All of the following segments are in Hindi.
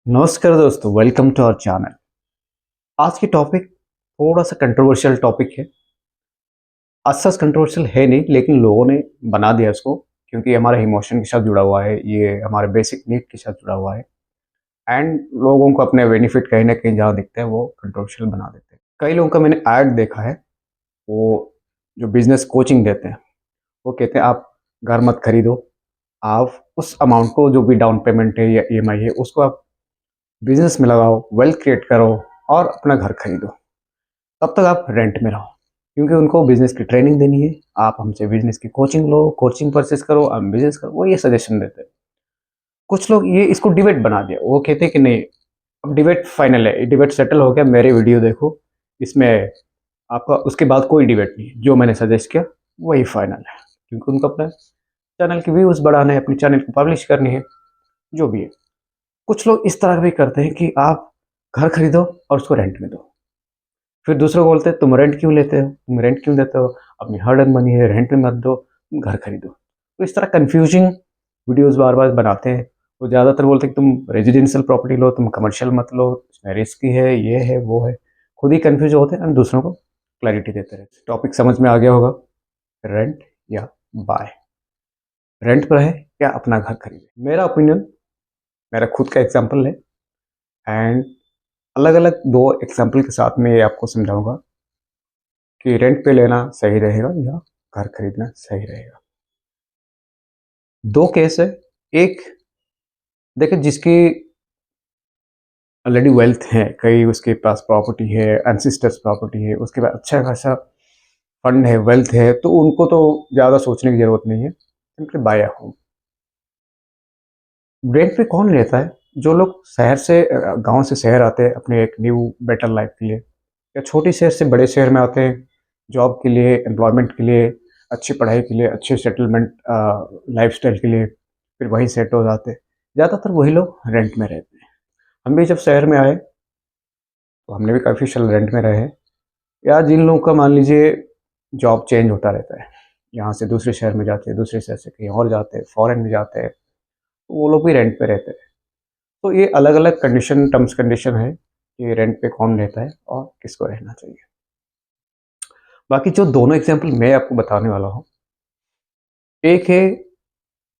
नमस्कार दोस्तों, वेलकम टू आवर चैनल। आज की टॉपिक थोड़ा सा कंट्रोवर्शियल टॉपिक है। आज सच कंट्रोवर्शियल है नहीं, लेकिन लोगों ने बना दिया इसको क्योंकि हमारे इमोशन के साथ जुड़ा हुआ है, ये हमारे बेसिक नीड के साथ जुड़ा हुआ है। एंड लोगों को अपने बेनिफिट कहीं ना कहीं जहाँ दिखते हैं वो कंट्रोवर्शियल बना देते हैं। कई लोगों का मैंने ऐड देखा है, वो जो बिजनेस कोचिंग देते हैं वो कहते हैं आप घर मत खरीदो, आप उस अमाउंट को जो भी डाउन पेमेंट है या ईएमआई है उसको आप बिजनेस में लगाओ, वेल्थ क्रिएट करो और अपना घर खरीदो। तब तक आप रेंट में रहो, क्योंकि उनको बिजनेस की ट्रेनिंग देनी है। आप हमसे बिजनेस की कोचिंग लो, कोचिंग परचेस करो, आप बिजनेस करो, वो ये सजेशन देते हैं। कुछ लोग ये इसको डिबेट बना दिया, वो कहते हैं कि नहीं, अब डिबेट फाइनल है, डिबेट सेटल हो गया, मेरे वीडियो देखो, इसमें आपका उसके बाद कोई डिबेट नहीं है, जो मैंने सजेस्ट किया वही फाइनल है। क्योंकि उनको अपना चैनल की व्यूज बढ़ाना है, अपनी चैनल को पब्लिश करनी है, जो भी है। कुछ लोग इस तरह भी करते हैं कि आप घर खरीदो और उसको रेंट में दो। फिर दूसरों को बोलते हैं तुम रेंट क्यों लेते हो, तुम रेंट क्यों देते हो, अपनी हार्ड अर्न मनी है, रेंट में मत दो, तुम घर खरीदो। तो इस तरह कंफ्यूजिंग वीडियोस बार बार बनाते हैं। वो ज़्यादातर बोलते हैं कि तुम रेजिडेंशियल प्रॉपर्टी लो, तुम कमर्शियल मत लो, इसमें रिस्क है, ये है वो है। खुद ही कंफ्यूज होते हैं और दूसरों को क्लैरिटी देते रहते। टॉपिक समझ में आ गया होगा। रेंट या बाय, रेंट पर है या अपना घर खरीदे। मेरा ओपिनियन, मेरा खुद का एग्जाम्पल है, एंड अलग अलग दो एग्जाम्पल के साथ में ये आपको समझाऊंगा कि रेंट पे लेना सही रहेगा या घर खरीदना सही रहेगा। दो केस है। एक, देखिए, जिसकी ऑलरेडी वेल्थ है, कई उसके पास प्रॉपर्टी है, एंसिस्टर्स प्रॉपर्टी है, उसके पास अच्छा खासा फंड है, वेल्थ है, तो उनको तो ज़्यादा सोचने की ज़रूरत नहीं है, simply buy a home. Rent पे कौन लेता है? जो लोग शहर से गांव से शहर आते हैं अपने एक न्यू बेटर लाइफ के लिए, या छोटी शहर से बड़े शहर में आते हैं जॉब के लिए, एम्प्लॉयमेंट के लिए, अच्छी पढ़ाई के लिए, अच्छे सेटलमेंट लाइफस्टाइल के लिए, फिर वहीं सेट हो जाते हैं। ज़्यादातर वही लोग रेंट में रहते हैं। हम भी जब शहर में आए तो हमने भी काफ़ी साल रेंट में रहे हैं। या जिन लोगों का मान लीजिए जॉब चेंज होता रहता है, यहाँ से दूसरे शहर में जाते हैं, दूसरे शहर से कहीं और जाते हैं, फॉरेन में जाते हैं, तो वो लोग भी रेंट पे रहते हैं। तो ये अलग अलग कंडीशन, टर्म्स कंडीशन है कि रेंट पे कौन रहता है और किसको रहना चाहिए। बाकी जो दोनों एग्जाम्पल मैं आपको बताने वाला हूँ, एक है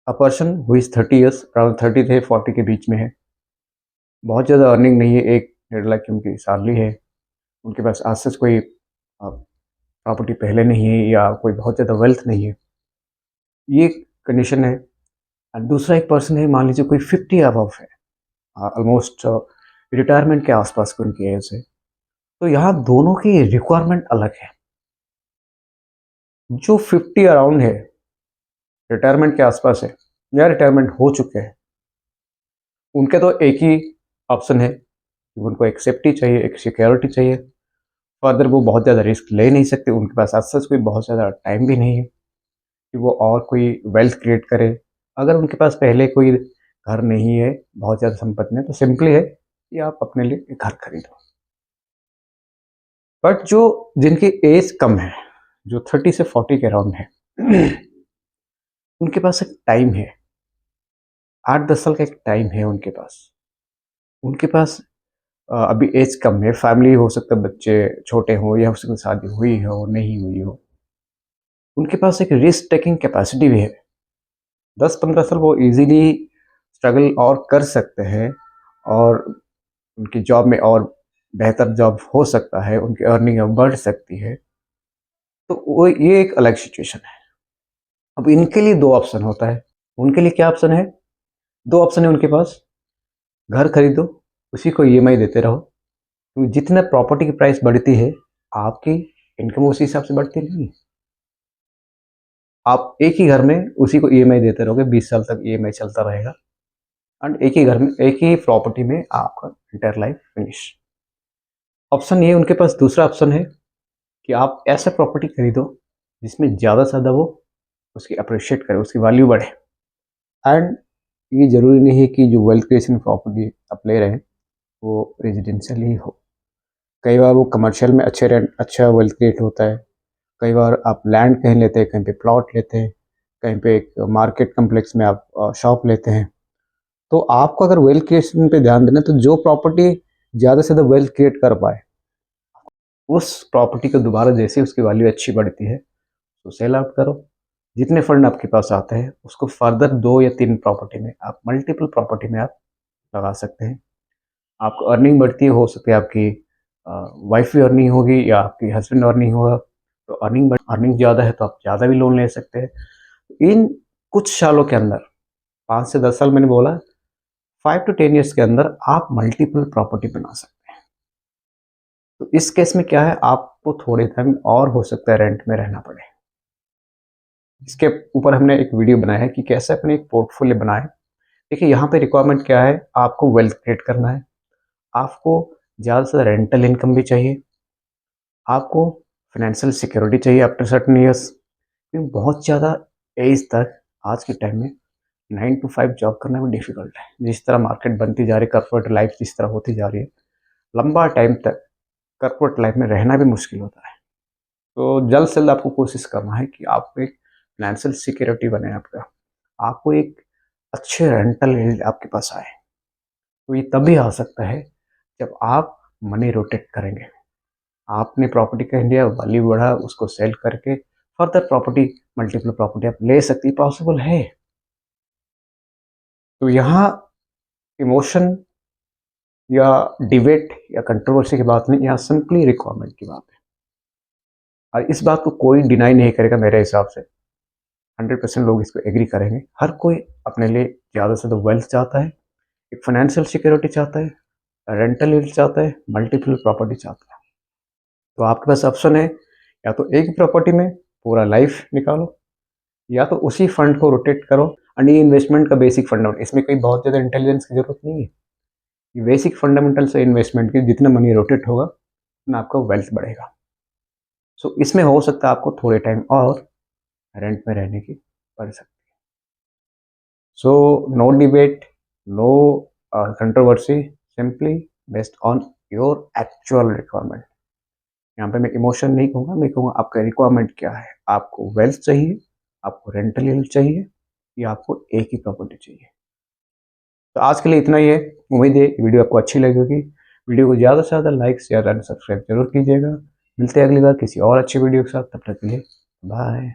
a person who is 30 years, around 30 से 40 के बीच में है, बहुत ज़्यादा अर्निंग नहीं है, 1-1.5 लाख की उनकी सैलरी है, उनके पास आज सच कोई प्रॉपर्टी पहले नहीं है या कोई बहुत ज़्यादा वेल्थ नहीं है, ये कंडीशन है। और दूसरा एक पर्सन है, मान लीजिए कोई 50 अबव है, ऑलमोस्ट रिटायरमेंट के आसपास की उनकी एज है। तो यहाँ दोनों की रिक्वायरमेंट अलग है। जो 50 अराउंड है, रिटायरमेंट के आसपास है या रिटायरमेंट हो चुके हैं, उनके तो एक ही ऑप्शन है कि उनको एक सेफ्टी चाहिए, एक सिक्योरिटी चाहिए। फर्दर वो बहुत ज़्यादा रिस्क ले नहीं सकते, उनके पास आज सच कोई बहुत ज़्यादा टाइम भी नहीं है कि वो और कोई वेल्थ क्रिएट करे। अगर उनके पास पहले कोई घर नहीं है, बहुत ज़्यादा संपत्ति नहीं, तो सिंपली है कि आप अपने लिए एक घर खरीदो। बट जो जिनकी एज कम है, जो 30 से 40 के अराउंड है, उनके पास एक टाइम है, 8-10 साल का एक टाइम है उनके पास। उनके पास अभी एज कम है, फैमिली हो सकता है, बच्चे छोटे हों या हो सकता है शादी हुई हो, नहीं हुई हो। उनके पास एक रिस्क टेकिंग कैपेसिटी भी है। 10-15 साल वो इजीली स्ट्रगल और कर सकते हैं, और उनकी जॉब में और बेहतर जॉब हो सकता है, उनकी अर्निंग अब बढ़ सकती है। तो वो ये एक अलग सिचुएशन है। अब इनके लिए दो ऑप्शन होता है। उनके लिए क्या ऑप्शन है? दो ऑप्शन है उनके पास। घर खरीदो, उसी को ईएमआई देते रहो, क्योंकि जितना प्रॉपर्टी की प्राइस बढ़ती है, आपकी इनकम उसी हिसाब से बढ़ती नहीं है। आप एक ही घर में उसी को ईएमआई देते रहोगे, 20 साल तक ईएमआई चलता रहेगा, एंड एक ही घर में, एक ही प्रॉपर्टी में आपका इंटायर लाइफ फिनिश। ऑप्शन ये उनके पास दूसरा ऑप्शन है कि आप ऐसा प्रॉपर्टी खरीदो जिसमें ज़्यादा से ज़्यादा वो उसकी अप्रिशिएट करे, उसकी वैल्यू बढ़े। एंड ये ज़रूरी नहीं है कि जो वेल्थ क्रिएशन प्रॉपर्टी आप ले रहे हैं वो रेजिडेंशियल ही हो। कई बार वो कमर्शियल में अच्छे रेंट, अच्छा वेल्थ क्रिएट होता है। कई बार आप लैंड कहीं लेते हैं, कहीं पे प्लॉट लेते हैं, कहीं पे एक मार्केट कम्प्लेक्स में आप शॉप लेते हैं, तो आपको अगर वेल्थ क्रिएशन पे ध्यान देना, तो जो प्रॉपर्टी ज़्यादा से ज़्यादा वेल्थ क्रिएट कर पाए, उस प्रॉपर्टी को दोबारा जैसे उसकी वैल्यू अच्छी बढ़ती है तो सेल आउट करो। जितने फंड आपके पास आते हैं उसको फर्दर 2 या 3 प्रॉपर्टी में, आप मल्टीपल प्रॉपर्टी में आप लगा सकते हैं। आपको अर्निंग बढ़ती है, हो सकती है आपकी वाइफ भी अर्निंग होगी या आपकी हस्बैंड अर्निंग होगा, तो अर्निंग ज़्यादा है तो आप ज़्यादा भी लोन ले सकते हैं। इन कुछ सालों के अंदर, 5 से 10 साल मैंने बोला, 5 to 10 ईयर्स के अंदर आप मल्टीपल प्रॉपर्टी बना सकते हैं। तो इस केस में क्या है, आपको थोड़े टाइम और हो सकता है रेंट में रहना पड़े। इसके ऊपर हमने एक वीडियो बनाया है कि कैसे अपने एक पोर्टफोलियो बनाए। देखिए यहाँ पे रिक्वायरमेंट क्या है, आपको वेल्थ क्रिएट करना है, आपको ज़्यादा से ज़्यादा रेंटल इनकम भी चाहिए, आपको फाइनेंशियल सिक्योरिटी चाहिए आफ्टर सर्टेन ईयर्स। क्योंकि बहुत ज़्यादा एज तक आज के टाइम में 9 to 5 जॉब करना भी डिफिकल्ट है। जिस तरह मार्केट बनती जा रही है, कॉर्पोरेट लाइफ जिस तरह होती जा रही है, लंबा टाइम तक कॉर्पोरेट लाइफ में रहना भी मुश्किल होता है। तो जल्द से जल्द आपको कोशिश करना है कि आप एक फाइनेंशियल सिक्योरिटी बने आपका, आपको एक अच्छे रेंटल यील्ड आपके पास आए। तो ये तभी आ सकता है जब आप मनी रोटेट करेंगे। आपने प्रॉपर्टी का इंडिया वैल्यू बढ़ा, उसको सेल करके फर्दर प्रॉपर्टी, मल्टीपल प्रॉपर्टी आप ले सकती, पॉसिबल है। तो यहाँ इमोशन या डिबेट या कंट्रोवर्सी की बात नहीं, यहाँ सिंपली रिक्वायरमेंट की बात है। और इस बात को कोई डिनाई नहीं करेगा मेरे हिसाब से, 100% लोग इसको एग्री करेंगे। हर कोई अपने लिए ज़्यादा से ज़्यादा वेल्थ चाहता है, एक फाइनेंशियल सिक्योरिटी चाहता है, रेंटल यील्ड चाहता है, मल्टीपल प्रॉपर्टी चाहता है। तो आपके पास ऑप्शन है, या तो एक प्रॉपर्टी में पूरा लाइफ निकालो, या तो उसी फंड को रोटेट करो। एंड ये इन्वेस्टमेंट का बेसिक फंडामेंटल, इसमें कोई बहुत ज़्यादा इंटेलिजेंस की जरूरत नहीं है। ये बेसिक फंडामेंटल्स है इन्वेस्टमेंट के, जितना मनी रोटेट होगा उतना आपका वेल्थ बढ़ेगा। सो इसमें हो सकता है आपको थोड़े टाइम और रेंट में रहने की पड़ सकती है। So no debate, no controversy, simply based on your actual requirement. यहाँ पे मैं इमोशन नहीं कहूँगा, मैं कहूँगा आपका रिक्वायरमेंट क्या है। आपको वेल्थ चाहिए, आपको रेंटल यील्ड चाहिए, या आपको एक ही प्रॉपर्टी चाहिए। तो आज के लिए इतना ही है। उम्मीद है वीडियो आपको अच्छी लगी होगी। वीडियो को ज़्यादा से ज़्यादा लाइक, शेयर एंड सब्सक्राइब जरूर कीजिएगा। मिलते हैं अगली बार किसी और अच्छी वीडियो के साथ, तब तक के लिए बाय।